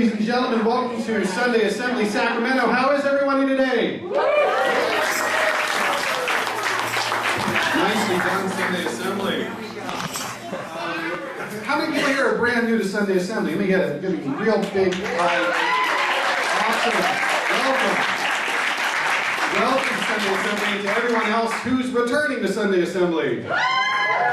Ladies and gentlemen, welcome to Sunday Assembly Sacramento. How is everybody today? Nicely done, Sunday Assembly. How many people here are brand new to Sunday Assembly? Let me get it. Give me a real big awesome. Welcome to Sunday Assembly, and to everyone else who's returning to Sunday Assembly.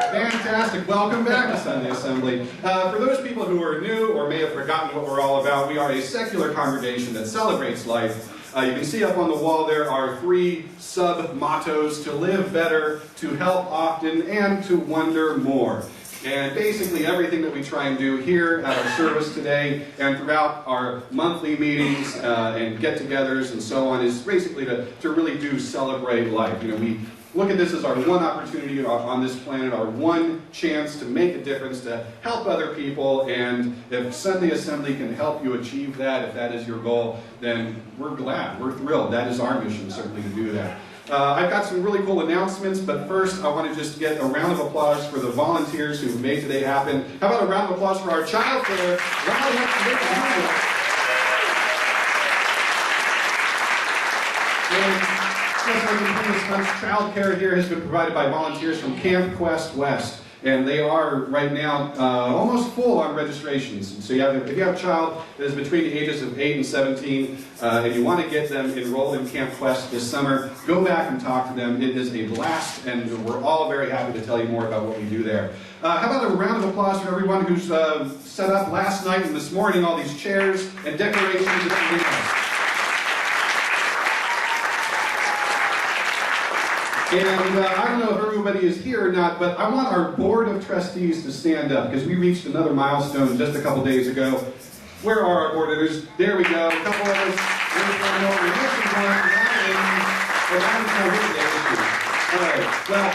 Fantastic. Welcome back to Sunday Assembly. For those people who are new or may have forgotten what we're all about, we are a secular congregation that celebrates life. You can see up on the wall there are 3 sub-mottos: to live better, to help often, and to wonder more. And basically everything that we try and do here at our service today and throughout our monthly meetings and get-togethers and so on is basically to really do celebrate life. You know, we look at this as our one opportunity on this planet, our one chance to make a difference, to help other people, and if Sunday Assembly can help you achieve that, if that is your goal, then we're glad, we're thrilled. That is our mission, certainly, to do that. I've got some really cool announcements, but first I want to just get a round of applause for the volunteers who made today happen. How about a round of applause for our child care? Child care here has been provided by volunteers from Camp Quest West, and they are right now almost full on registrations. And so if you have a child that is between the ages of 8 and 17 and you want to get them enrolled in Camp Quest this summer, go back and talk to them. It is a blast, and we're all very happy to tell you more about what we do there. How about a round of applause for everyone who's set up last night and this morning all these chairs and decorations and everything else. And I don't know if everybody is here or not, but I want our Board of Trustees to stand up, because we reached another milestone just a couple days ago. Where are our board members? There we go. A couple of us. All right. Well,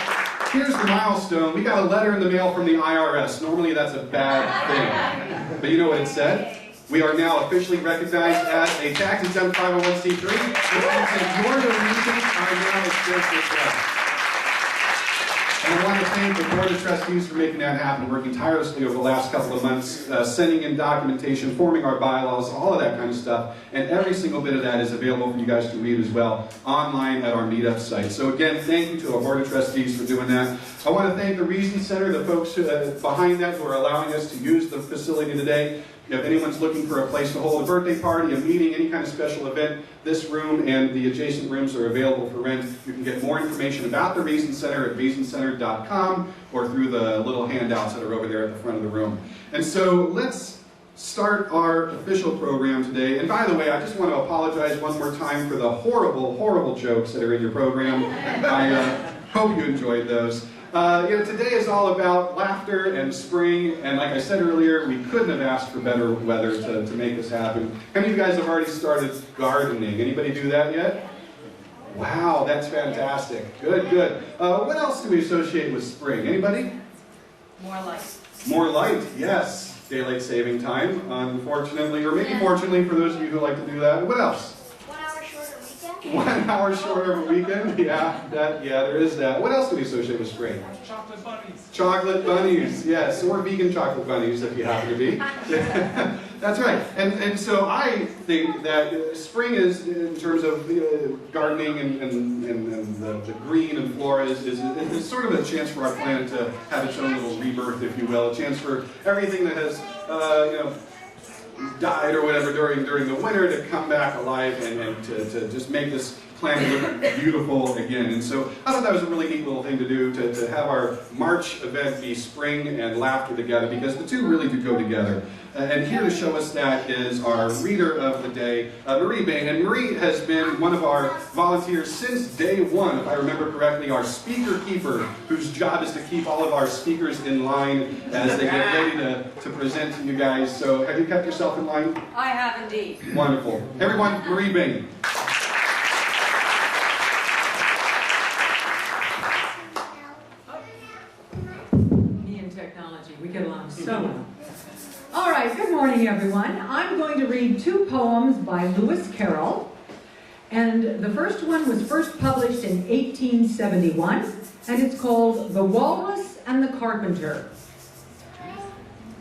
here's the milestone. We got a letter in the mail from the IRS. Normally that's a bad thing. But you know what it said? We are now officially recognized as a tax-exempt 501c3, which means that your donations are now exempt as well. And I want to thank the Board of Trustees for making that happen, working tirelessly over the last couple of months, sending in documentation, forming our bylaws, all of that kind of stuff. And every single bit of that is available for you guys to read as well online at our meetup site. So again, thank you to our Board of Trustees for doing that. I want to thank the Reason Center, the folks behind that who are allowing us to use the facility today. If anyone's looking for a place to hold a birthday party, a meeting, any kind of special event, this room and the adjacent rooms are available for rent. You can get more information about the Reason Center at reasoncenter.com or through the little handouts that are over there at the front of the room. And so let's start our official program today. And by the way, I just want to apologize one more time for the horrible, horrible jokes that are in your program. I hope you enjoyed those. Today is all about laughter and spring, and like I said earlier, we couldn't have asked for better weather to make this happen. How many of you guys have already started gardening? Anybody do that yet? Wow, that's fantastic. Good, good. What else do we associate with spring? Anybody? More light. More light, yes. Daylight saving time, unfortunately, or maybe fortunately for those of you who like to do that. What else? 1 hour shorter weekend. 1 hour shorter of a weekend? Yeah, there is that. What else do we associate with spring? Chocolate bunnies. Chocolate bunnies, yes, or vegan chocolate bunnies if you happen to be. That's right. And so I think that spring is, in terms of gardening and the green and flora, is sort of a chance for our planet to have its own little rebirth, if you will, a chance for everything that has died or whatever during the winter to come back alive and to just make this planet look beautiful again. And so I thought that was a really neat little thing to do, to have our March event be spring and laughter together, because the two really do go together. And here to show us that is our reader of the day, Marie Bain. And Marie has been one of our volunteers since day one, if I remember correctly, our speaker keeper, whose job is to keep all of our speakers in line as they get ready to present to you guys. So have you kept yourself in line? I have indeed. Wonderful. Everyone, Marie Bain. Me and technology, we get along so well. All right, good morning, everyone. I'm going to read 2 poems by Lewis Carroll. And the first one was first published in 1871, and it's called The Walrus and the Carpenter.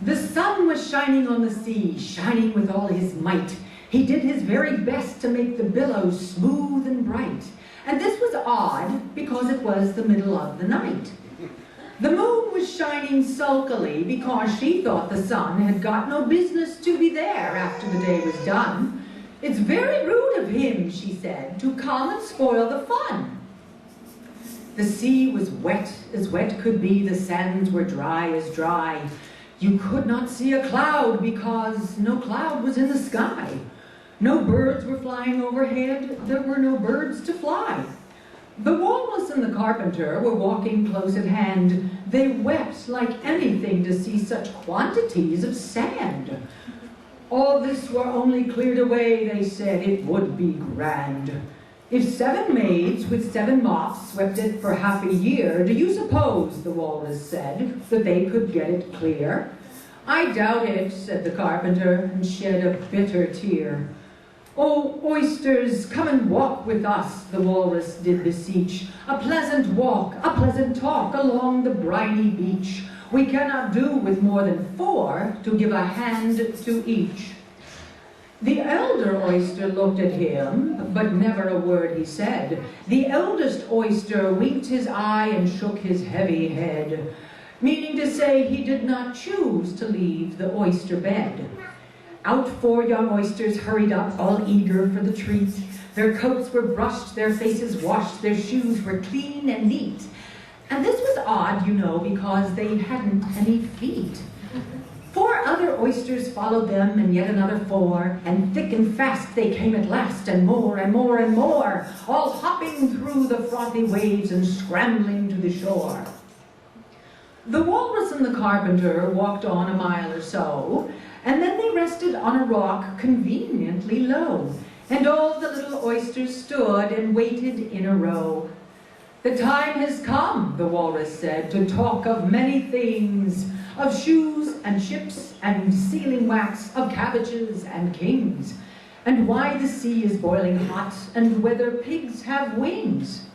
The sun was shining on the sea, shining with all his might. He did his very best to make the billows smooth and bright. And this was odd because it was the middle of the night. The moon was shining sulkily because she thought the sun had got no business to be there after the day was done. It's very rude of him, she said, to come and spoil the fun. The sea was wet as wet could be, the sands were dry as dry. You could not see a cloud because no cloud was in the sky. No birds were flying overhead, there were no birds to fly. The walrus and the carpenter were walking close at hand. They wept like anything to see such quantities of sand. All this were only cleared away, they said, it would be grand. If 7 maids with 7 mops swept it for half a year, do you suppose, the walrus said, that they could get it clear? I doubt it, said the carpenter, and shed a bitter tear. Oh, oysters, come and walk with us, the walrus did beseech. A pleasant walk, a pleasant talk along the briny beach. We cannot do with more than 4 to give a hand to each. The elder oyster looked at him, but never a word he said. The eldest oyster winked his eye and shook his heavy head, meaning to say he did not choose to leave the oyster bed. Out 4 young oysters hurried up, all eager for the treat. Their coats were brushed, their faces washed, their shoes were clean and neat. And this was odd, you know, because they hadn't any feet. 4 other oysters followed them, and yet another 4, and thick and fast they came at last, and more and more and more, all hopping through the frothy waves and scrambling to the shore. The walrus and the carpenter walked on a mile or so, and then they rested on a rock conveniently low, and all the little oysters stood and waited in a row. The time has come, the walrus said, to talk of many things, of shoes and ships and sealing wax, of cabbages and kings, and why the sea is boiling hot, and whether pigs have wings.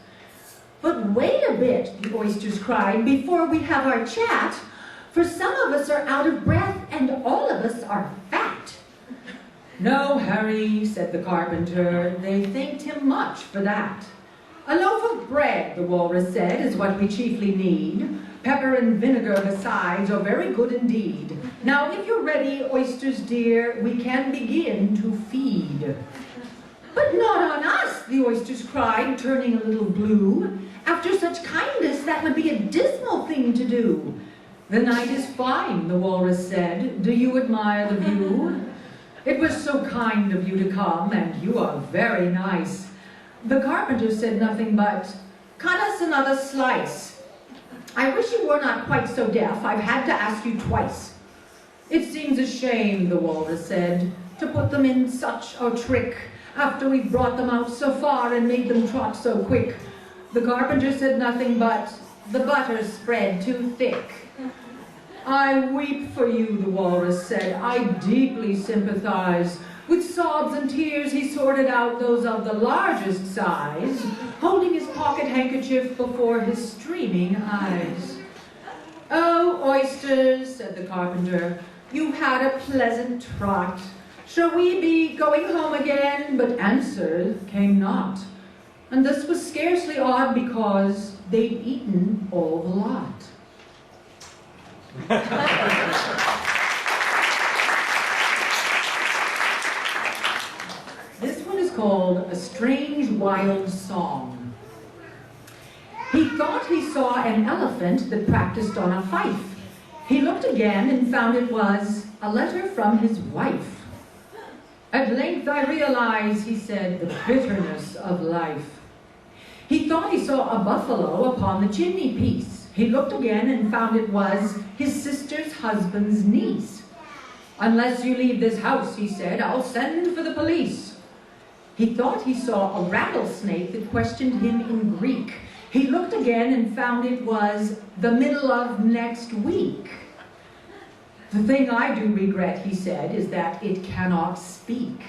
But wait a bit, the oysters cried, before we have our chat, for some of us are out of breath and all of us are fat. No hurry, said the carpenter, they thanked him much for that. A loaf of bread, the walrus said, is what we chiefly need. Pepper and vinegar besides are very good indeed. Now if you're ready, oysters dear, we can begin to feed. But not on us, the oysters cried, turning a little blue. After such kindness, that would be a dismal thing to do. The night is fine, the walrus said. Do you admire the view? It was so kind of you to come, and you are very nice. The carpenter said nothing but, cut us another slice. I wish you were not quite so deaf. I've had to ask you twice. It seems a shame, the walrus said, to put them in such a trick, after we've brought them out so far and made them trot so quick. The carpenter said nothing but, the butter's spread too thick. I weep for you, the walrus said. I deeply sympathize. With sobs and tears he sorted out those of the largest size, holding his pocket handkerchief before his streaming eyes. Oh, oysters, said the carpenter, you had a pleasant trot. Shall we be going home again? But answer came not. And this was scarcely odd because they'd eaten all the lot. This one is called A Strange Wild Song. He thought he saw an elephant that practiced on a fife. He looked again and found it was a letter from his wife. At length I realize, he said, the bitterness of life. He thought he saw a buffalo upon the chimney piece. He looked again and found it was his sister's husband's niece. Unless you leave this house, he said, I'll send for the police. He thought he saw a rattlesnake that questioned him in Greek. He looked again and found it was the middle of next week. The thing I do regret, he said, is that it cannot speak.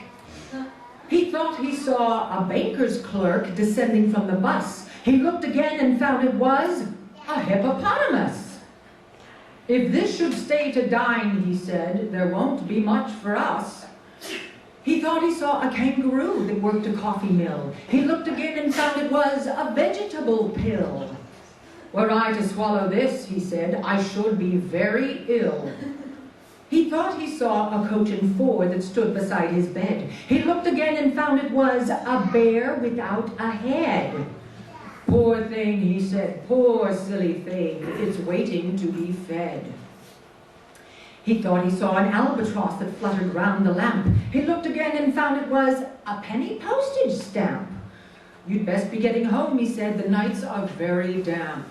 He thought he saw a banker's clerk descending from the bus. He looked again and found it was a hippopotamus. If this should stay to dine, he said, there won't be much for us. He thought he saw a kangaroo that worked a coffee mill. He looked again and found it was a vegetable pill. Were I to swallow this, he said, I should be very ill. He thought he saw a coach and four that stood beside his bed. He looked again and found it was a bear without a head. Poor thing, he said, poor silly thing, it's waiting to be fed. He thought he saw an albatross that fluttered round the lamp. He looked again and found it was a penny postage stamp. You'd best be getting home, he said, the nights are very damp.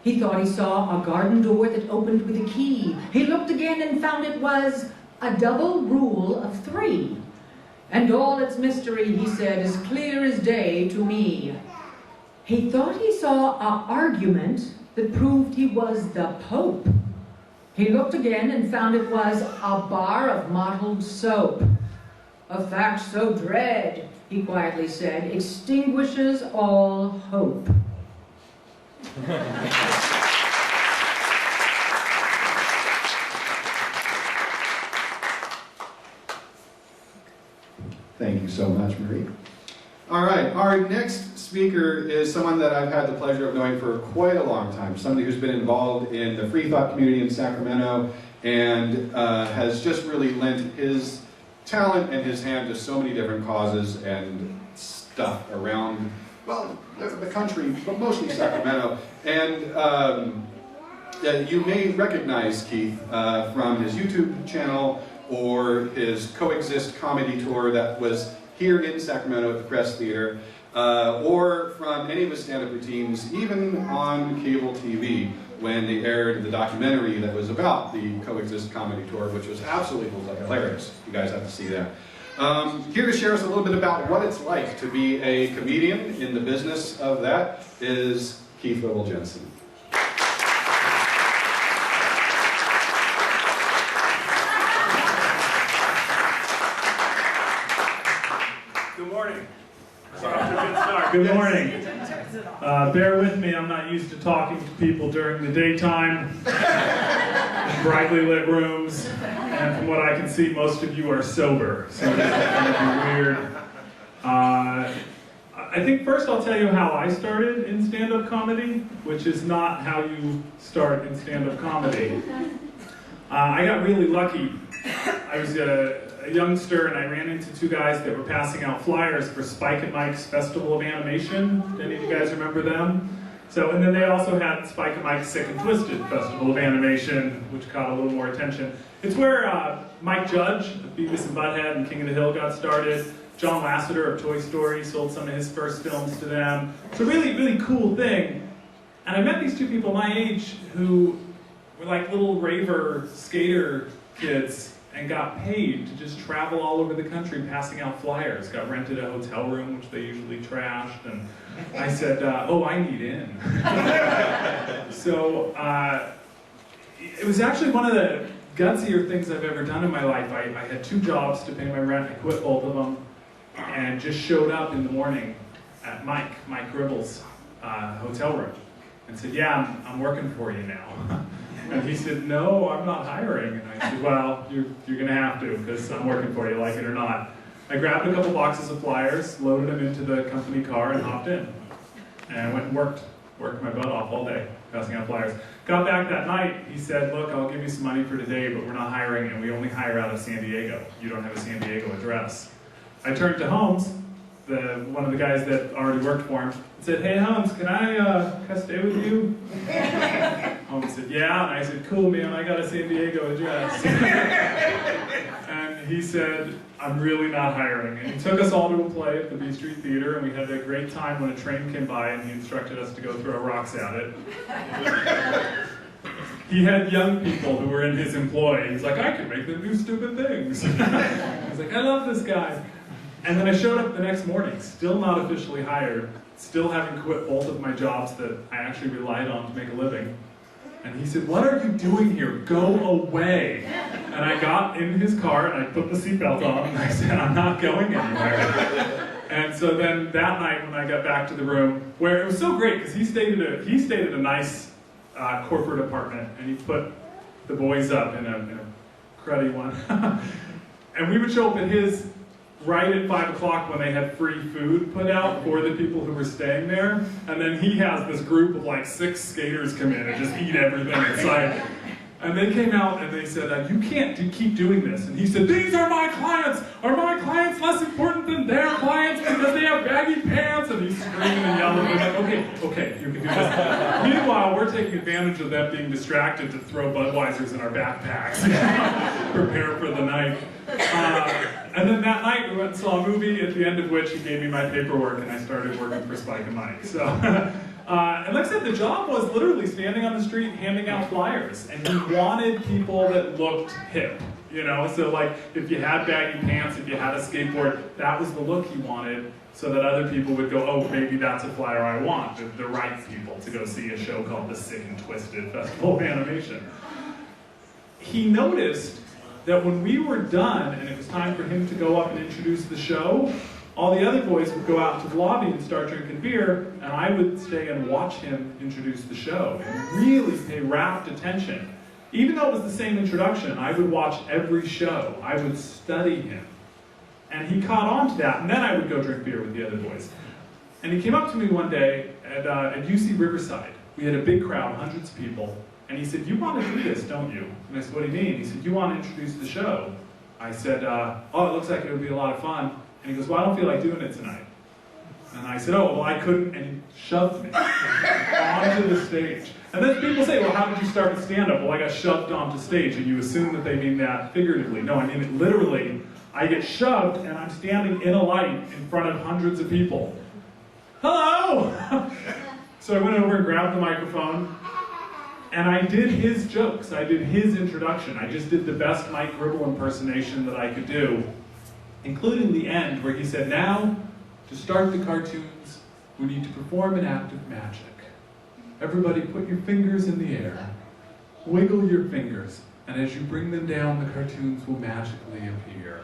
He thought he saw a garden door that opened with a key. He looked again and found it was a double rule of 3. And all its mystery, he said, is clear as day to me. He thought he saw an argument that proved he was the Pope. He looked again and found it was a bar of mottled soap. A fact so dread, he quietly said, extinguishes all hope. Thank you so much, Marie. All right, our next speaker is someone that I've had the pleasure of knowing for quite a long time, somebody who's been involved in the free thought community in Sacramento and has just really lent his talent and his hand to so many different causes and stuff around, well, the country, but mostly Sacramento. And you may recognize Keith from his YouTube channel or his Coexist comedy tour that was here in Sacramento at the Press Theater, or from any of his stand-up routines, even on cable TV when they aired the documentary that was about the Coexist comedy tour, which was absolutely hilarious. You guys have to see that. Here to share us a little bit about what it's like to be a comedian in the business of that is Keith Little Jensen. Good morning. Good morning. Bear with me, I'm not used to talking to people during the daytime in brightly lit rooms, and from what I can see, most of you are sober, so this is going to be weird. I think first I'll tell you how I started in stand-up comedy, which is not how you start in stand-up comedy. I got really lucky. I was a youngster and I ran into 2 guys that were passing out flyers for Spike and Mike's Festival of Animation. Do any of you guys remember them? And then they also had Spike and Mike's Sick and Twisted Festival of Animation, which caught a little more attention. It's where Mike Judge of Beavis and Butthead and King of the Hill got started. John Lasseter of Toy Story sold some of his first films to them. It's a really, really cool thing. And I met these 2 people my age who were like little raver skater kids and got paid to just travel all over the country passing out flyers. Got rented a hotel room, which they usually trashed, and I said, oh, I need in. It was actually one of the gutsier things I've ever done in my life. I had 2 jobs to pay my rent. I quit both of them and just showed up in the morning at Mike Gribble's hotel room and said, yeah, I'm working for you now. And he said, no, I'm not hiring. And I said, well, you're going to have to, because I'm working for you, like it or not. I grabbed a couple boxes of flyers, loaded them into the company car, and hopped in. And I went and worked my butt off all day, passing out flyers. Got back that night, he said, look, I'll give you some money for today, but we're not hiring, and we only hire out of San Diego. You don't have a San Diego address. I turned to Holmes, one of the guys that already worked for him, and said, hey, Holmes, can I stay with you? Holmes said, yeah, and I said, cool, man, I got a San Diego address. And he said, I'm really not hiring. And he took us all to a play at the B Street Theater, and we had a great time when a train came by, and he instructed us to go throw rocks at it. He had young people who were in his employ. He's like, I can make them do stupid things. I was like, I love this guy. And then I showed up the next morning, still not officially hired, still having quit both of my jobs that I actually relied on to make a living. And he said, what are you doing here? Go away. And I got in his car and I put the seatbelt on and I said, I'm not going anywhere. And so then that night when I got back to the room, where it was so great because he stayed at a nice corporate apartment, and he put the boys up in a cruddy one. And we would show up at his right at 5 o'clock when they had free food put out for the people who were staying there. And then he has this group of like 6 skaters come in and just eat everything inside. And they came out and they said, you can't keep doing this. And he said, these are my clients. Are my clients less important than their clients because they have baggy pants? And he's screaming and yelling. We're like, okay, you can do this. Meanwhile, we're taking advantage of them being distracted to throw Budweisers in our backpacks. Prepare for the night. And then that night we went and saw a movie, at the end of which he gave me my paperwork and I started working for Spike and Mike. So, and like I said, the job was literally standing on the street handing out flyers. And he wanted people that looked hip, you know? So like, if you had baggy pants, if you had a skateboard, that was the look he wanted, so that other people would go, oh, maybe that's a flyer I want. The right people to go see a show called The Sick and Twisted Festival of Animation. He noticed that when we were done and it was time for him to go up and introduce the show, all the other boys would go out to the lobby and start drinking beer, and I would stay and watch him introduce the show and really pay rapt attention. Even though it was the same introduction, I would watch every show. I would study him. And he caught on to that, and then I would go drink beer with the other boys. And he came up to me one day at UC Riverside. We had a big crowd, hundreds of people. And he said, you want to do this, don't you? And I said, what do you mean? He said, you want to introduce the show? I said, oh, it looks like it would be a lot of fun. And he goes, well, I don't feel like doing it tonight. And I said, oh, well, I couldn't. And he shoved me onto the stage. And then people say, well, how did you start with stand-up? Well, I got shoved onto stage. And you assume that they mean that figuratively. No, I mean it literally. I get shoved, and I'm standing in a light in front of hundreds of people. Hello! So I went over and grabbed the microphone. And I did his jokes. I did his introduction. I just did the best Mike Gribble impersonation that I could do, including the end where he said, now, to start the cartoons, we need to perform an act of magic. Everybody put your fingers in the air. Wiggle your fingers. And as you bring them down, the cartoons will magically appear.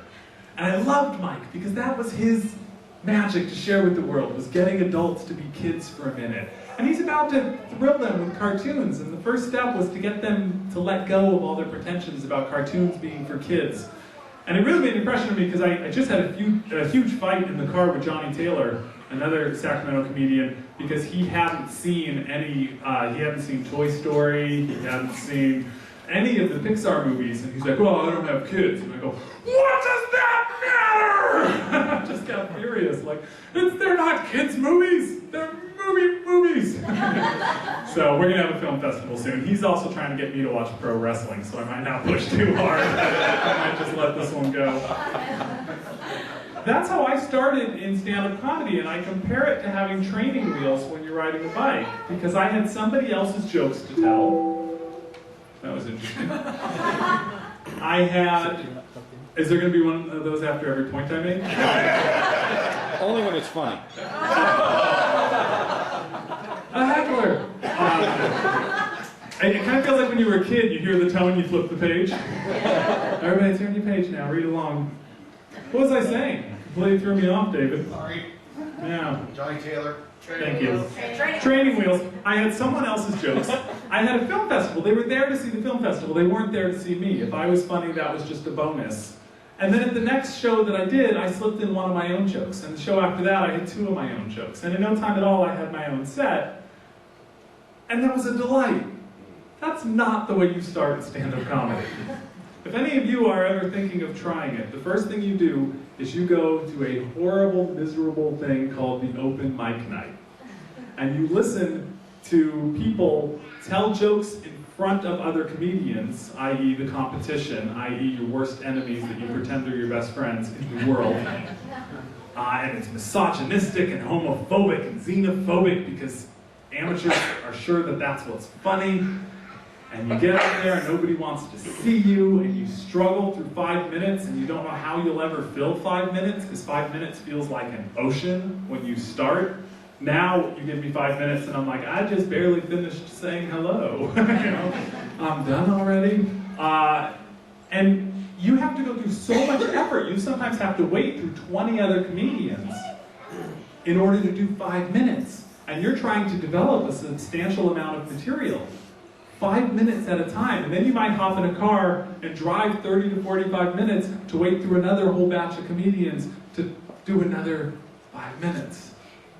And I loved Mike because that was his magic to share with the world, was getting adults to be kids for a minute. And he's about to thrill them with cartoons, and the first step was to get them to let go of all their pretensions about cartoons being for kids. And it really made an impression on me because I just had a huge fight in the car with Johnny Taylor, another Sacramento comedian, because he hadn't seen he hadn't seen Toy Story, he hadn't seen any of the Pixar movies, and he's like, well, I don't have kids. And I go, what does that matter? I just got furious, like, they're not kids' movies, they're movies. So we're gonna have a film festival soon. He's also trying to get me to watch pro wrestling, so I might not push too hard. I might just let this one go. That's how I started in stand-up comedy, and I compare it to having training wheels when you're riding a bike, because I had somebody else's jokes to tell. That was interesting. Is there going to be one of those after every point I make? Only when it's funny. A heckler! It kind of feels like when you were a kid, you hear the tone, you flip the page. Everybody turn your page now, read along. What was I saying? Completely threw me off, David. Sorry. Yeah. Johnny Taylor. Thank you. Training wheels. I had someone else's jokes. I had a film festival. They were there to see the film festival. They weren't there to see me. If I was funny, that was just a bonus. And then at the next show that I did, I slipped in one of my own jokes. And the show after that, I had 2 of my own jokes. And in no time at all, I had my own set. And that was a delight. That's not the way you start stand-up comedy. If any of you are ever thinking of trying it, the first thing you do is you go to a horrible, miserable thing called the open mic night. And you listen to people tell jokes in front of other comedians, i.e. the competition, i.e. your worst enemies that you pretend are your best friends in the world. And it's misogynistic and homophobic and xenophobic because amateurs are sure that that's what's funny. And you get up there and nobody wants to see you, and you struggle through 5 minutes, and you don't know how you'll ever fill 5 minutes, because 5 minutes feels like an ocean when you start. Now you give me 5 minutes, and I'm like, I just barely finished saying hello. You know, I'm done already. And you have to go through so much effort. You sometimes have to wait through 20 other comedians in order to do 5 minutes. And you're trying to develop a substantial amount of material. 5 minutes at a time. And then you might hop in a car and drive 30 to 45 minutes to wait through another whole batch of comedians to do another 5 minutes.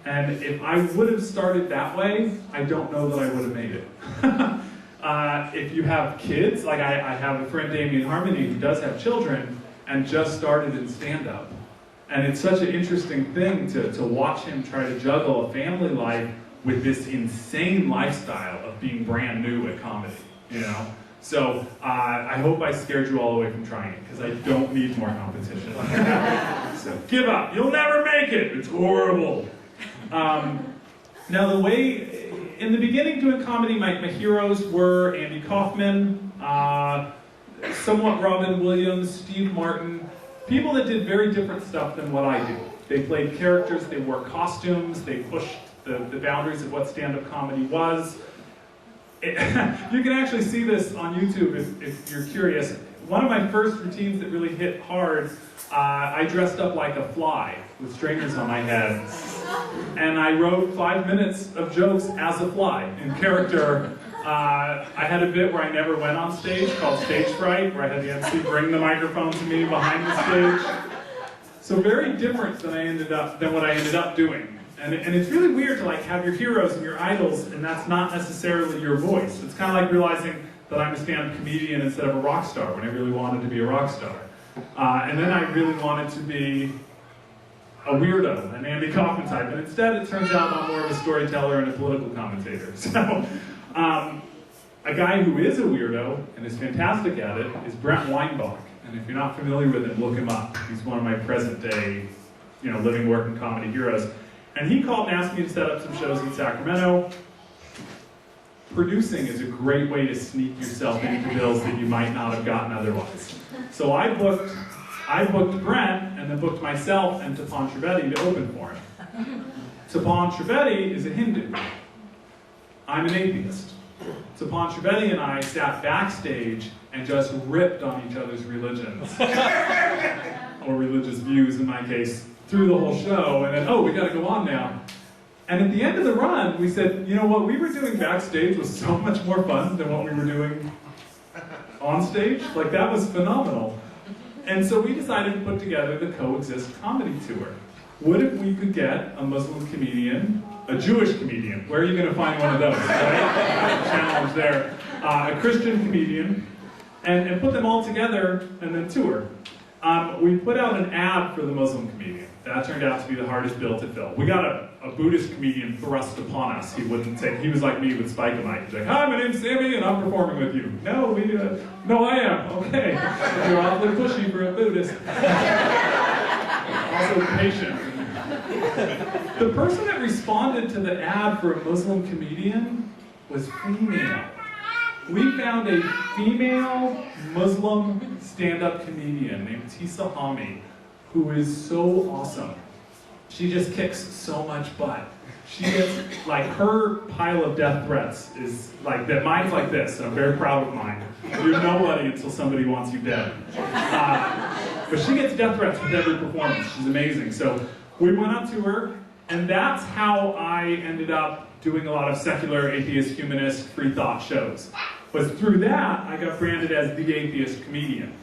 And if I would have started that way, I don't know that I would have made it. If you have kids, like I have a friend, Damien Harmony, who does have children and just started in stand-up. And it's such an interesting thing to watch him try to juggle a family life with this insane lifestyle of being brand new at comedy, you know? So I hope I scared you all away from trying it, because I don't need more competition. So give up, you'll never make it, it's horrible. Now the way, in the beginning doing comedy, my heroes were Andy Kaufman, somewhat Robin Williams, Steve Martin, people that did very different stuff than what I do. They played characters, they wore costumes, they pushed the boundaries of what stand-up comedy was. You can actually see this on YouTube if you're curious. One of my first routines that really hit hard, I dressed up like a fly with stringers on my head. And I wrote 5 minutes of jokes as a fly in character. I had a bit where I never went on stage called Stage Fright, where I had the MC bring the microphone to me behind the stage. So very different than what I ended up doing. And it's really weird to like have your heroes and your idols, and that's not necessarily your voice. It's kind of like realizing that I'm a stand-up comedian instead of a rock star when I really wanted to be a rock star. And then I really wanted to be a weirdo, an Andy Kaufman type, and instead it turns out I'm more of a storyteller and a political commentator. So, a guy who is a weirdo and is fantastic at it is Brent Weinbach. And if you're not familiar with him, look him up. He's one of my present-day, living, working comedy heroes. And he called and asked me to set up some shows in Sacramento. Producing is a great way to sneak yourself into bills that you might not have gotten otherwise. So I booked Brent, and then booked myself and Tapan Trivedi to open for him. Tapan Trivedi is a Hindu. I'm an atheist. Tapan Trivedi and I sat backstage and just ripped on each other's religions. Or religious views, in my case, through the whole show, and then, oh, we gotta go on now. And at the end of the run, we said, you know, what we were doing backstage was so much more fun than what we were doing on stage. Like, that was phenomenal. And so we decided to put together the Coexist comedy tour. What if we could get a Muslim comedian, a Jewish comedian, where are you gonna find one of those, right? Challenge there. A Christian comedian, and put them all together and then tour. We put out an ad for the Muslim comedian. That turned out to be the hardest bill to fill. We got a Buddhist comedian thrust upon us. He was like me with Spike-a-mite. He's like, hi, my name's Sammy and I'm performing with you. No, I am, okay. You're awfully pushy for a Buddhist. Also patient. The person that responded to the ad for a Muslim comedian was female. We found a female Muslim stand-up comedian named Tisa Hami, who is so awesome. She just kicks so much butt. She gets, like, her pile of death threats is like that. Mine's like this, and I'm very proud of mine. You're nobody until somebody wants you dead. But she gets death threats with every performance. She's amazing. So we went on tour, and that's how I ended up doing a lot of secular, atheist, humanist, free thought shows. But through that, I got branded as the atheist comedian.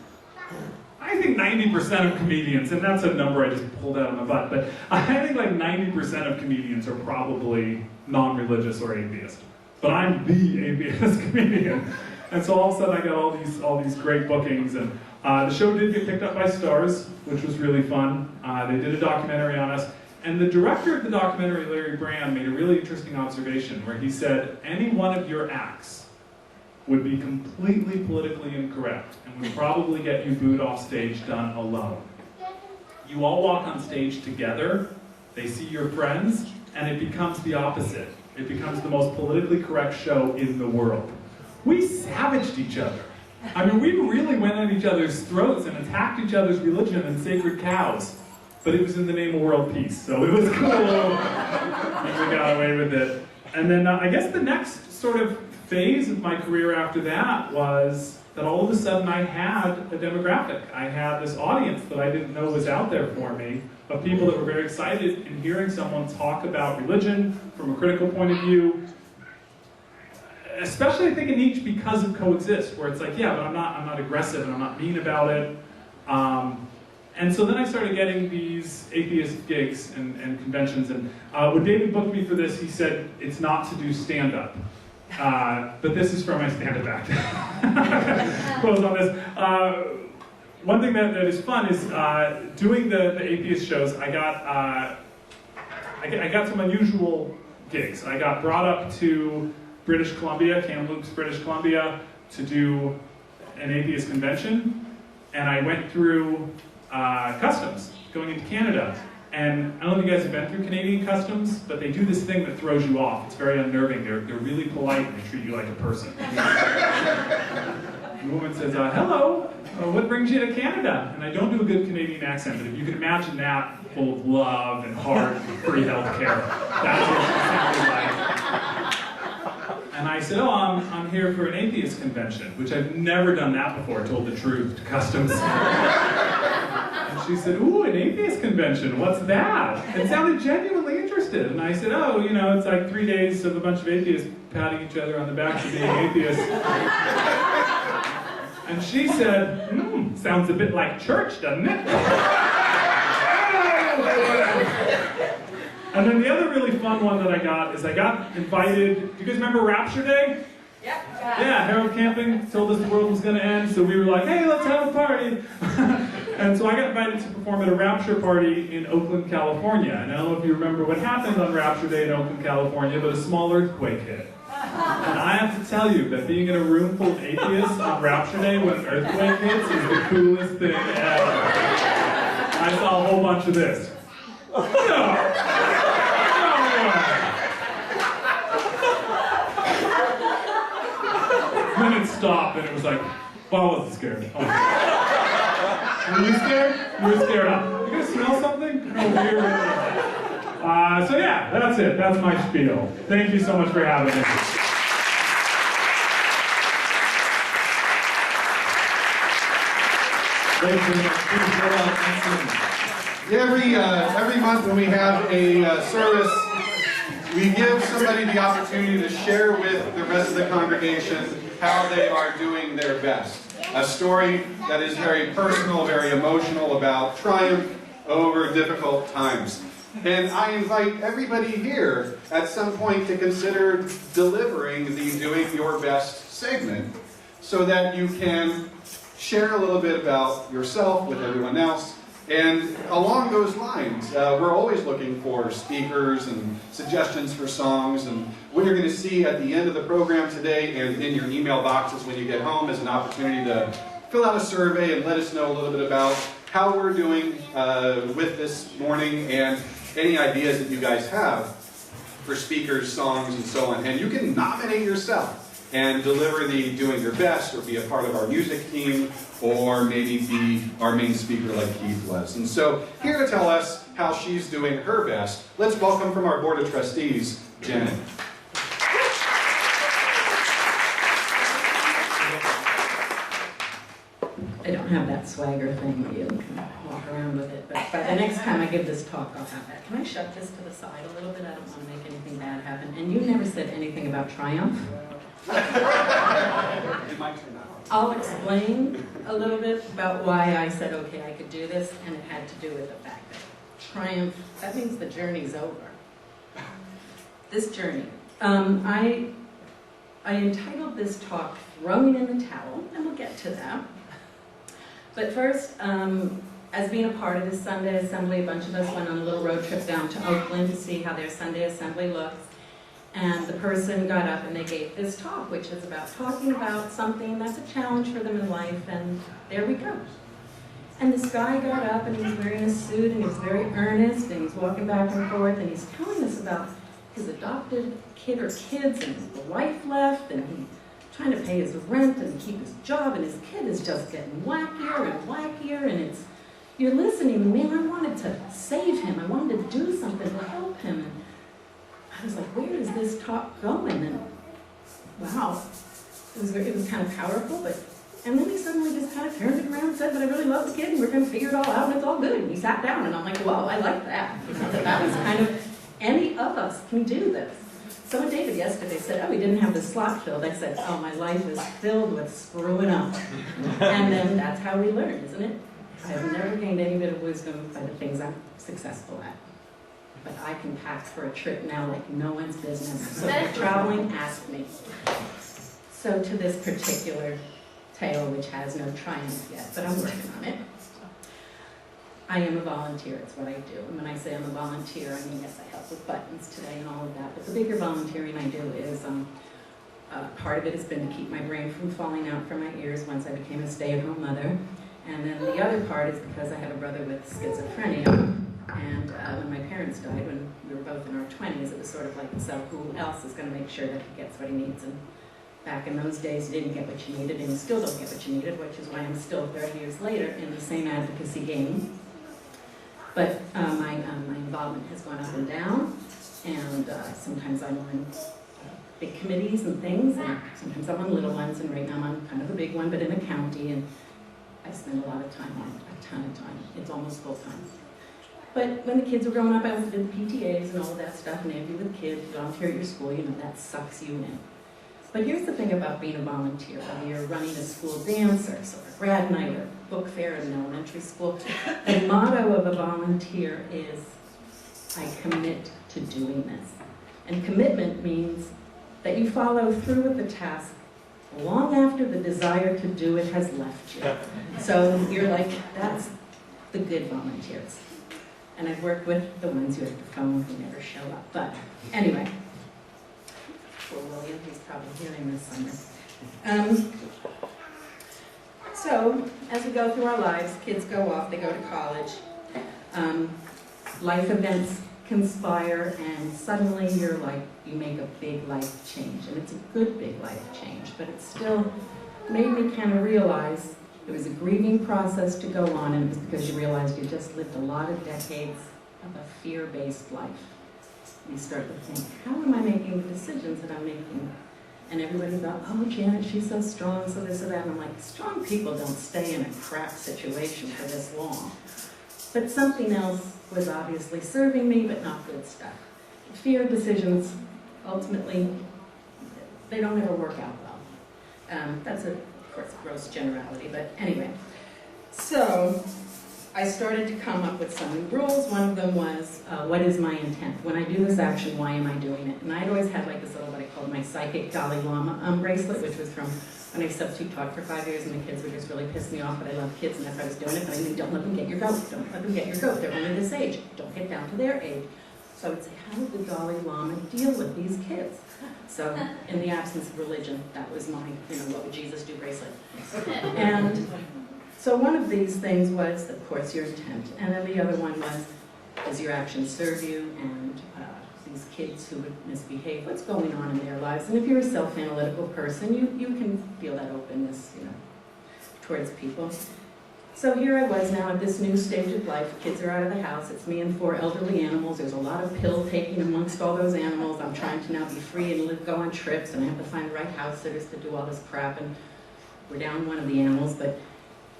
I think 90% of comedians, and that's a number I just pulled out of my butt, but I think like 90% of comedians are probably non-religious or atheist. But I'm the atheist comedian. And so all of a sudden I got all these great bookings, and the show did get picked up by Starz, which was really fun. They did a documentary on us. And the director of the documentary, Larry Brand, made a really interesting observation where he said, any one of your acts would be completely politically incorrect and would probably get you booed off stage done alone. You all walk on stage together, they see your friends, and it becomes the opposite. It becomes the most politically correct show in the world. We savaged each other. I mean, we really went at each other's throats and attacked each other's religion and sacred cows. But it was in the name of world peace, so it was cool, and we got away with it. And then I guess the next sort of phase of my career after that was that all of a sudden I had a demographic. I had this audience that I didn't know was out there for me, of people that were very excited in hearing someone talk about religion from a critical point of view. especially I think in each because of coexist, where it's like, yeah, but I'm not aggressive and I'm not mean about it. And so then I started getting these atheist gigs and conventions, and when David booked me for this, he said it's not to do stand-up. But this is from my stand-up act. Close on this. One thing that is fun is doing the atheist shows. I got some unusual gigs. I got brought up to British Columbia, Kamloops, British Columbia, to do an atheist convention, and I went through customs going into Canada. And I don't know if you guys have been through Canadian customs, but they do this thing that throws you off. It's very unnerving. They're really polite and they treat you like a person. The woman says, hello, what brings you to Canada? And I don't do a good Canadian accent, but if you can imagine that full of love and heart and free health care, that's what she sounded like. And I said, I'm here for an atheist convention, which I've never done that before, told the truth to customs. And she said, ooh, an atheist convention, what's that? And sounded genuinely interested. And I said, it's like 3 days of a bunch of atheists patting each other on the back for being atheists. And she said, sounds a bit like church, doesn't it? And then the other really fun one that I got is I got invited, do you guys remember Rapture Day? Yep. Yeah, Harold Camping told us the world was going to end, so we were like, hey, let's have a party. And so I got invited to perform at a Rapture party in Oakland, California. And I don't know if you remember what happened on Rapture Day in Oakland, California, but a small earthquake hit. And I have to tell you that being in a room full of atheists on Rapture Day when an earthquake hits is the coolest thing ever. I saw a whole bunch of this. Then it stopped and it was like, well, I wasn't scared. Oh. Were you scared? You were scared. You gonna smell something? Oh, weird. So yeah, that's it. That's my spiel. Thank you so much for having me. Every month when we have a service, we give somebody the opportunity to share with the rest of the congregation how they are doing their best. A story that is very personal, very emotional about triumph over difficult times. And I invite everybody here at some point to consider delivering the Doing Your Best segment so that you can share a little bit about yourself with everyone else. And along those lines, we're always looking for speakers and suggestions for songs. And what you're going to see at the end of the program today and in your email boxes when you get home is an opportunity to fill out a survey and let us know a little bit about how we're doing with this morning and any ideas that you guys have for speakers, songs, and so on. And you can nominate yourself and deliver the Doing Your Best, or be a part of our music team, or maybe be our main speaker like Keith was. And so, here to tell us how she's doing her best, let's welcome from our Board of Trustees, Janet. I don't have that swagger thing that you can walk around with it, but by the next time I give this talk, I'll have that. Can I shut this to the side a little bit? I don't want to make anything bad happen. And you never said anything about triumph. I'll explain a little bit about why I said, okay, I could do this, and it had to do with the fact that triumph, that means the journey's over. This journey. I entitled this talk, Throwing in the Towel, and we'll get to that. But first, as being a part of this Sunday Assembly, a bunch of us went on a little road trip down to Oakland to see how their Sunday Assembly looks. And the person got up and they gave this talk, which is about talking about something that's a challenge for them in life, and there we go. And this guy got up and he was wearing a suit and he was very earnest and he's walking back and forth and he's telling us about his adopted kid or kids, and the wife left and he's trying to pay his rent and keep his job, and his kid is just getting wackier and wackier, and it's, you're listening, and man, I wanted to save him. I wanted to do something to help him. And I was like, where is this talk going? And wow, it was kind of powerful, but, and then he suddenly just kind of turned it around and said, but I really love the kid and we're going to figure it all out and it's all good. And he sat down and I'm like, well, I like that. You know, that was kind of, any of us can do this. Someone, David, yesterday said, oh, we didn't have the slot filled. I said, oh, my life is filled with screwing up. And then that's how we learn, isn't it? I have never gained any bit of wisdom by the things I'm successful at. But I can pack for a trip now like no one's business. So if you're traveling, ask me. So to this particular tale, which has no triumph yet, but I'm working on it. I am a volunteer, it's what I do. And when I say I'm a volunteer, I mean, yes, I help with buttons today and all of that, but the bigger volunteering I do is, part of it has been to keep my brain from falling out from my ears once I became a stay-at-home mother. And then the other part is because I have a brother with schizophrenia. And when my parents died, when we were both in our 20s, it was sort of like, so who else is going to make sure that he gets what he needs? And back in those days, you didn't get what you needed, and you still don't get what you needed, which is why I'm still 30 years later in the same advocacy game. But my involvement has gone up and down, and sometimes I'm on big committees and things, and sometimes I'm on little ones, and right now I'm on kind of a big one, but in a county, and I spend a lot of time on it, a ton of time. It's almost full time. But when the kids were growing up, I also did the PTAs and all of that stuff, and if you're with kids, volunteer at your school, you know, that sucks you in. But here's the thing about being a volunteer, whether you're running a school dance or a grad night or book fair in elementary school, the motto of a volunteer is, I commit to doing this. And commitment means that you follow through with the task long after the desire to do it has left you. So you're like, that's the good volunteers. And I've worked with the ones who have the phone who never show up. But anyway, poor William, he's probably hearing this summer. So, as we go through our lives, kids go off, they go to college. Life events conspire, and suddenly you're like, you make a big life change. And it's a good big life change, but it still made me kind of realize it was a grieving process to go on, and it was because you realized you just lived a lot of decades of a fear-based life. You start to think, how am I making the decisions that I'm making? And everybody thought, oh, Janet, she's so strong, so this or that. And I'm like, strong people don't stay in a crap situation for this long. But something else was obviously serving me, but not good stuff. Fear decisions, ultimately, they don't ever work out well. That's, of course, a gross generality, but anyway. So I started to come up with some new rules. One of them was, what is my intent? When I do this action, why am I doing it? And I'd always had like this little, what I called my psychic Dalai Lama bracelet, which was from when I substitute taught for 5 years, and the kids would just really piss me off, but I love kids, and that's why I was doing it. But I mean, don't let them get your goat. Don't let them get your goat. They're only this age. Don't get down to their age. So I would say, how did the Dalai Lama deal with these kids? So in the absence of religion, that was my, what would Jesus do bracelet. And so one of these things was, of course, your intent. And then the other one was, does your action serve you? And these kids who would misbehave, what's going on in their lives? And if you're a self-analytical person, you can feel that openness, towards people. So here I was now at this new stage of life. Kids are out of the house. It's me and 4 elderly animals. There's a lot of pill taking amongst all those animals. I'm trying to now be free and go on trips, and I have to find the right house sitters to do all this crap. And we're down one of the animals, but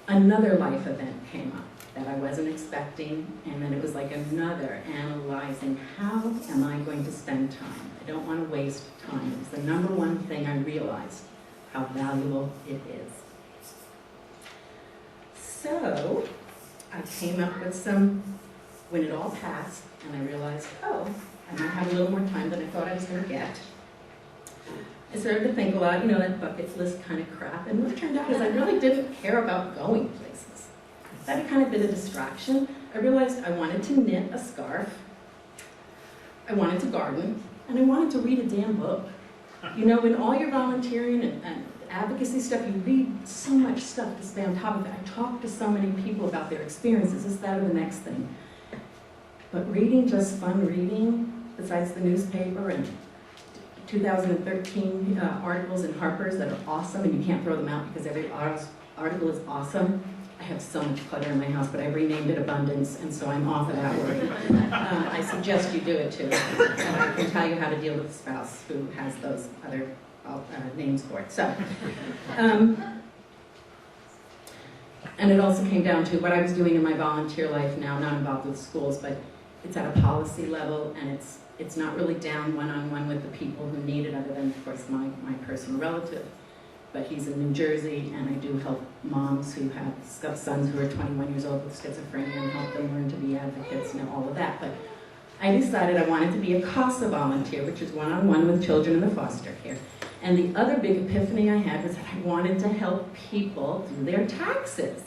another life event came up that I wasn't expecting, and then it was like another analyzing, how am I going to spend time? I don't want to waste time. It's the number one thing I realized, how valuable it is. So I came up with some, when it all passed, and I realized, oh, I might have a little more time than I thought I was going to get. I started to think a lot, that bucket list kind of crap, and what turned out is I really didn't care about going places. That had kind of been a distraction. I realized I wanted to knit a scarf, I wanted to garden, and I wanted to read a damn book. When all your volunteering and advocacy stuff, you read so much stuff to stay on top of it. I talk to so many people about their experiences, this, that, or the next thing. But reading, just fun reading, besides the newspaper and 2013 articles in Harper's that are awesome, and you can't throw them out because every article is awesome. I have so much clutter in my house, but I renamed it Abundance, and so I'm off of that word. I suggest you do it too. And I can tell you how to deal with a spouse who has those other names for it. So, and it also came down to what I was doing in my volunteer life now, not involved with schools, but it's at a policy level, and it's It's not really down one-on-one with the people who need it, other than, of course, my personal relative. But he's in New Jersey, and I do help moms who have sons who are 21 years old with schizophrenia and help them learn to be advocates and all of that. But I decided I wanted to be a CASA volunteer, which is one-on-one with children in the foster care. And the other big epiphany I had was that I wanted to help people do their taxes.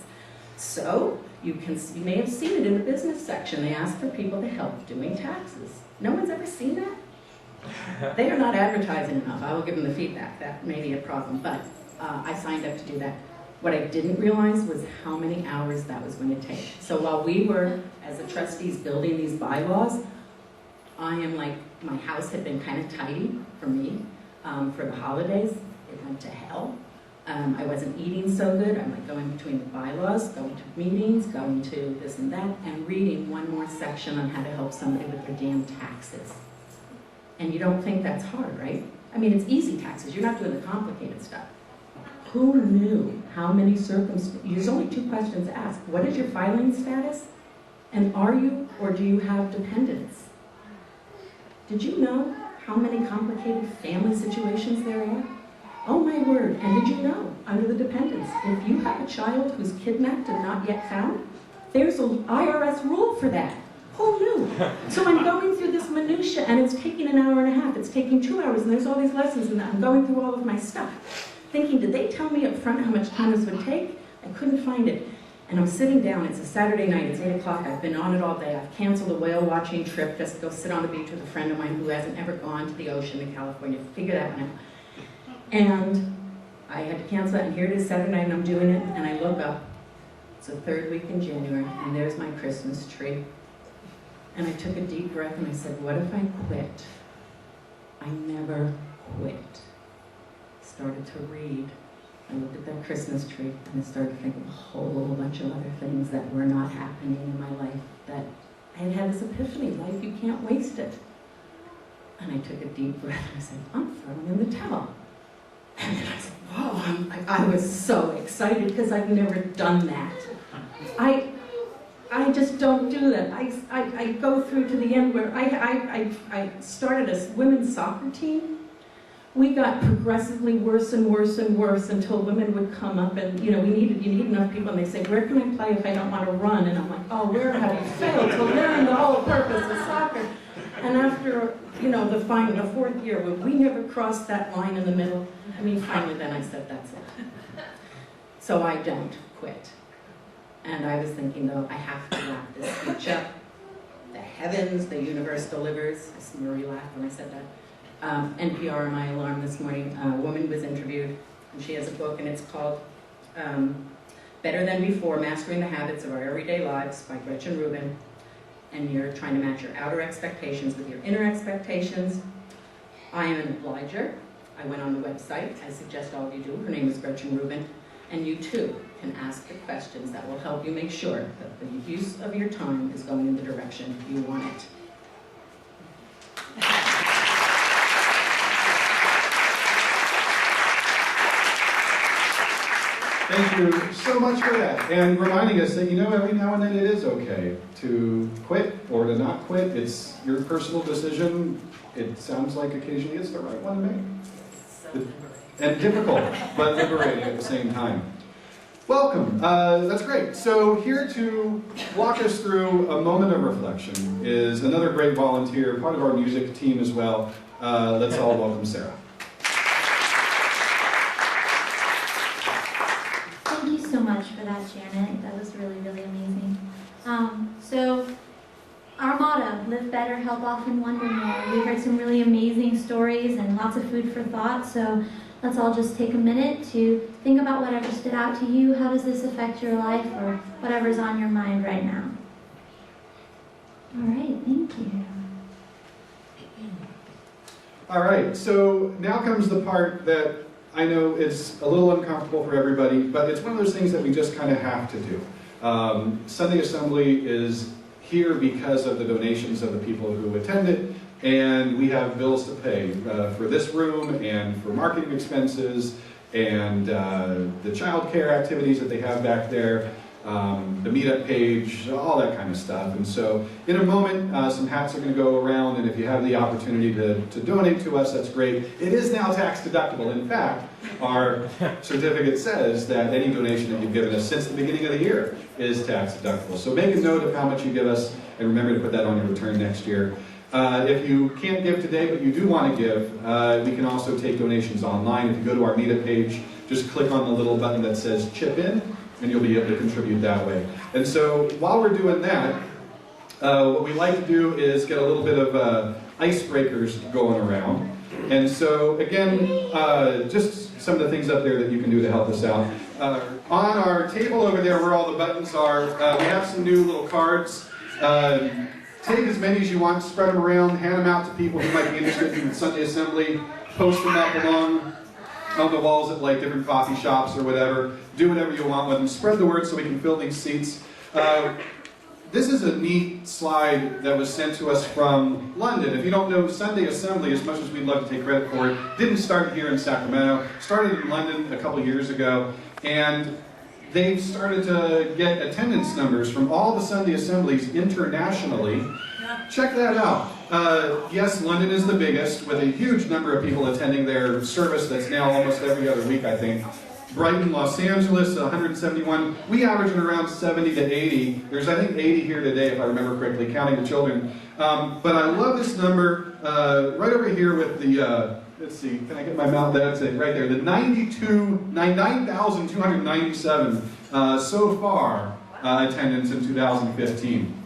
So you may have seen it in the business section. They ask for people to help doing taxes. No one's ever seen that? They are not advertising enough. I will give them the feedback. That may be a problem, but I signed up to do that. What I didn't realize was how many hours that was going to take. So while we were, as the trustees, building these bylaws, I am like, my house had been kind of tidy for me for the holidays. It went to hell. I wasn't eating so good. I'm like going between the bylaws, going to meetings, going to this and that, and reading one more section on how to help somebody with their damn taxes. And you don't think that's hard, right? I mean, it's easy taxes. You're not doing the complicated stuff. Who knew how many circumstances? There's only 2 questions asked. What is your filing status? And are you or do you have dependents? Did you know how many complicated family situations there are? Oh my word, and did you know, under the dependents, if you have a child who's kidnapped and not yet found, there's an IRS rule for that. Who knew? So I'm going through this minutia, and it's taking an hour and a half, it's taking 2 hours, and there's all these lessons, and I'm going through all of my stuff, thinking, did they tell me up front how much time this would take? I couldn't find it. And I'm sitting down, it's a Saturday night, it's 8 o'clock, I've been on it all day, I've canceled a whale watching trip just to go sit on the beach with a friend of mine who hasn't ever gone to the ocean in California, figure that one out. And I had to cancel that, and here it is Saturday night, and I'm doing it, and I look up. It's the 3rd week in January, and there's my Christmas tree. And I took a deep breath, and I said, what if I quit? I never quit. Started to read. I looked at that Christmas tree, and I started thinking a whole bunch of other things that were not happening in my life, that I had had this epiphany, life, you can't waste it. And I took a deep breath, and I said, I'm throwing in the towel. And then I said, whoa, I was so excited because I've never done that. I just don't do that. I go through to the end where I started a women's soccer team. We got progressively worse and worse and worse until women would come up and, you need enough people, and they say, where can I play if I don't want to run? And I'm like, oh, where have you failed to learn the whole purpose of soccer? And after, the 4th year, when we never crossed that line in the middle, finally then I said, that's it. So I don't quit. And I was thinking, though, I have to wrap this speech up. The heavens, the universe delivers. Marie laughed when I said that. NPR, my alarm this morning, a woman was interviewed, and she has a book, and it's called Better Than Before, Mastering the Habits of Our Everyday Lives by Gretchen Rubin. And you're trying to match your outer expectations with your inner expectations. I am an obliger. I went on the website. I suggest all of you do. Her name is Gretchen Rubin. And you, too, can ask the questions that will help you make sure that the use of your time is going in the direction you want it. Thank you so much for that. And reminding us that, every now and then it is okay to quit or to not quit. It's your personal decision. It sounds like occasionally it's the right one to make. And difficult, but liberating at the same time. Welcome. That's great. So here to walk us through a moment of reflection is another great volunteer, part of our music team as well. Let's all welcome Sarah. Thank you so much for that, Janet. That was really, really amazing. So our motto, live better, help often, wonder more. We heard some really amazing stories and lots of food for thought. So let's all just take a minute to think about whatever stood out to you. How does this affect your life, or whatever's on your mind right now? All right, thank you. All right, so now comes the part that I know is a little uncomfortable for everybody, but it's one of those things that we just kind of have to do. Sunday Assembly is here because of the donations of the people who attend it, and we have bills to pay for this room and for marketing expenses and the child care activities that they have back there. the meetup page, all that kind of stuff. And so in a moment, some hats are going to go around, and if you have the opportunity to donate to us, that's great. It is now tax deductible. In fact, our certificate says that any donation that you've given us since the beginning of the year is tax deductible. So make a note of how much you give us, and remember to put that on your return next year. If you can't give today, but you do want to give, we can also take donations online. If you go to our meetup page, just click on the little button that says chip in, and you'll be able to contribute that way. And so while we're doing that, what we like to do is get a little bit of icebreakers going around. And so again, just some of the things up there that you can do to help us out. On our table over there where all the buttons are, we have some new little cards. Take as many as you want, spread them around, hand them out to people who might be interested in Sunday Assembly, post them up along on the walls at like different coffee shops or whatever. Do whatever you want with them. Spread the word so we can fill these seats. This is a neat slide that was sent to us from London. If you don't know, Sunday Assembly, as much as we'd love to take credit for it, didn't start here in Sacramento. Started in London a couple years ago, and they've started to get attendance numbers from all the Sunday Assemblies internationally. Check that out. Yes, London is the biggest, with a huge number of people attending their service that's now almost every other week, I think. Brighton, Los Angeles, 171. We average around 70 to 80. There's, I think, 80 here today, if I remember correctly, counting the children. But I love this number right over here with the, let's see, can I get my mouth? That's it, right there. The 9,297 so far attendance in 2015.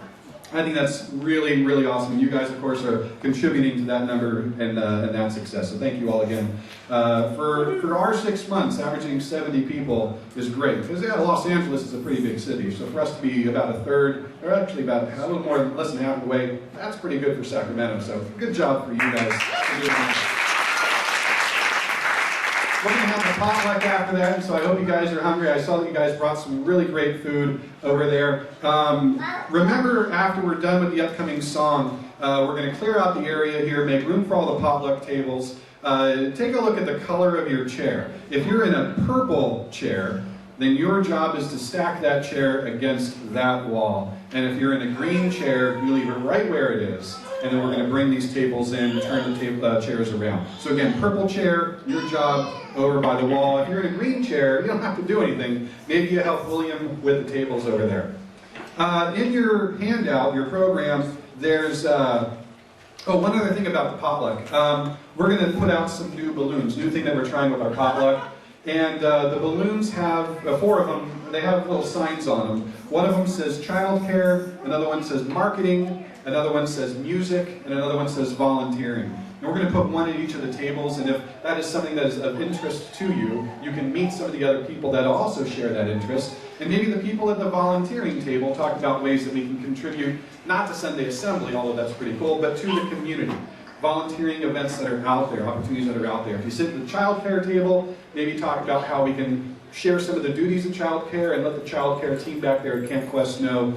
I think that's really, really awesome. You guys, of course, are contributing to that number and that success. So thank you all again. For our 6 months, averaging 70 people is great. Because yeah, Los Angeles is a pretty big city. So for us to be about a third, or actually about a little more, less than half the way, that's pretty good for Sacramento. So good job for you guys for doing that. We're going to have a potluck after that, so I hope you guys are hungry. I saw that you guys brought some really great food over there. Remember, after we're done with the upcoming song, we're going to clear out the area here, make room for all the potluck tables. Take a look at the color of your chair. If you're in a purple chair, then your job is to stack that chair against that wall. And if you're in a green chair, you leave it right where it is. And then we're going to bring these tables in, turn the chairs around. So again, purple chair, your job over by the wall. If you're in a green chair, you don't have to do anything. Maybe you help William with the tables over there. In your handout, your program, there's, one other thing about the potluck. We're going to put out some new balloons, new thing that we're trying with our potluck. And the balloons have, 4 of them, they have little signs on them. One of them says childcare, another one says marketing, another one says music, and another one says volunteering. And we're going to put one at each of the tables, and if that is something that is of interest to you, you can meet some of the other people that also share that interest. And maybe the people at the volunteering table talk about ways that we can contribute, not to Sunday Assembly, although that's pretty cool, but to the community. Volunteering events that are out there, opportunities that are out there. If you sit at the child care table, maybe talk about how we can share some of the duties of child care and let the child care team back there at Camp Quest know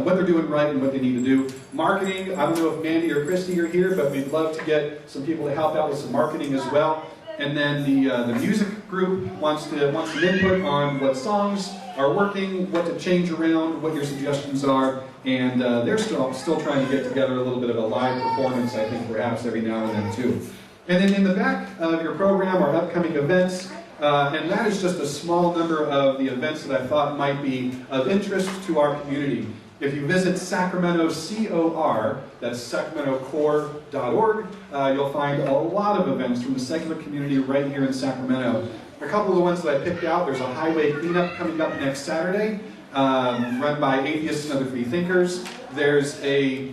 what they're doing right and what they need to do. Marketing, I don't know if Mandy or Christy are here, but we'd love to get some people to help out with some marketing as well. And then the music group wants some input on what songs are working, what to change around, what your suggestions are, and they're still trying to get together a little bit of a live performance, I think, perhaps every now and then too. And then in the back of your program are upcoming events, and that is just a small number of the events that I thought might be of interest to our community. If you visit Sacramento COR, that's sacramentocore.org, you'll find a lot of events from the secular community right here in Sacramento. A couple of the ones that I picked out, there's a highway cleanup coming up next Saturday, run by atheists and other free thinkers. There's a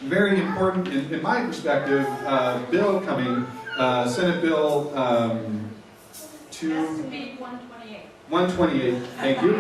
very important, in my perspective, bill coming, Senate Bill 128, thank you.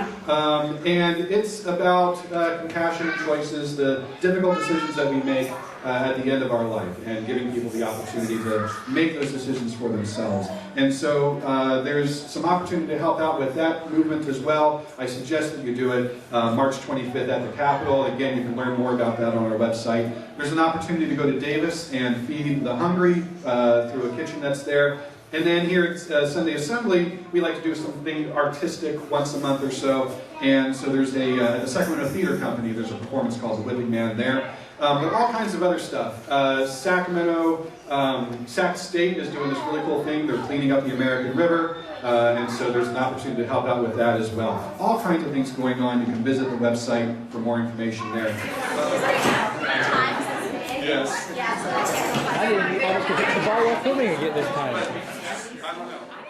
And it's about compassionate choices, the difficult decisions that we make at the end of our life, and giving people the opportunity to make those decisions for themselves. And so there's some opportunity to help out with that movement as well. I suggest that you do it March 25th at the Capitol. Again, you can learn more about that on our website. There's an opportunity to go to Davis and feed the hungry through a kitchen that's there. And then here at Sunday Assembly, we like to do something artistic once a month or so. And so there's a Sacramento Theater Company. There's a performance called The Whipping Man there. But all kinds of other stuff. Sacramento, Sac State is doing this really cool thing. They're cleaning up the American River. And so there's an opportunity to help out with that as well. All kinds of things going on. You can visit the website for more information there. Yes. I didn't, I was the bar filming again this time. I don't know.